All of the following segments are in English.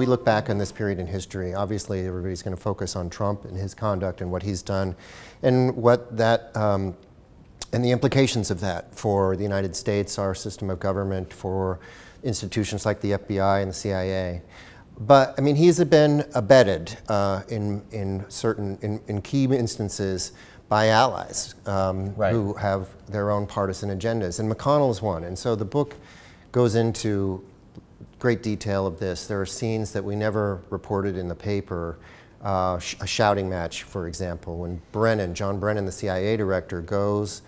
we look back on this period in history, obviously everybody's going to focus on Trump and his conduct and what he's done and what that, and the implications of that for the United States, our system of government, for institutions like the FBI and the CIA. But I mean, he's been abetted in key instances by allies who have their own partisan agendas, and McConnell's one. And so the book goes into great detail of this. There are scenes that we never reported in the paper. A shouting match, for example, when John Brennan, the CIA director, goes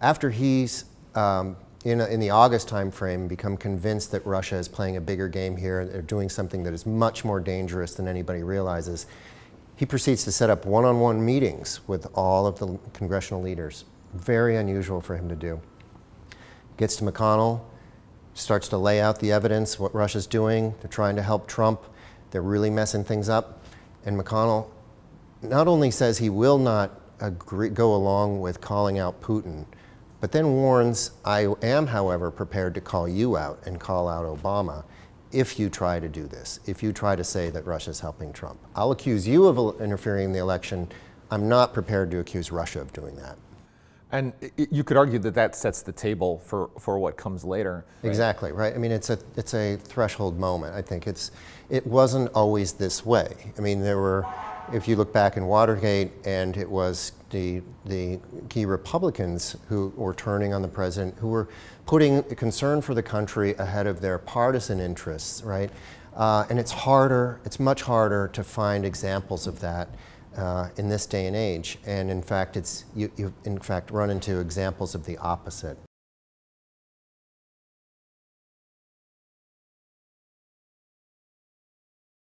after he's in the August timeframe, become convinced that Russia is playing a bigger game here, they're doing something that is much more dangerous than anybody realizes. He proceeds to set up one-on-one meetings with all of the congressional leaders. Very unusual for him to do. Gets to McConnell, starts to lay out the evidence, what Russia's doing. They're trying to help Trump. They're really messing things up. And McConnell not only says he will not go along with calling out Putin, but then warns, I am, however, prepared to call you out and call out Obama if you try to do this, if you try to say that Russia's helping Trump. I'll accuse you of interfering in the election. I'm not prepared to accuse Russia of doing that. And you could argue that that sets the table for what comes later. Right? Exactly, right? I mean, it's a threshold moment. I think it wasn't always this way. I mean, there were, if you look back in Watergate, and it was the key Republicans who were turning on the president, who were putting concern for the country ahead of their partisan interests, right? And it's much harder to find examples of that in this day and age. And in fact, you in fact run into examples of the opposite.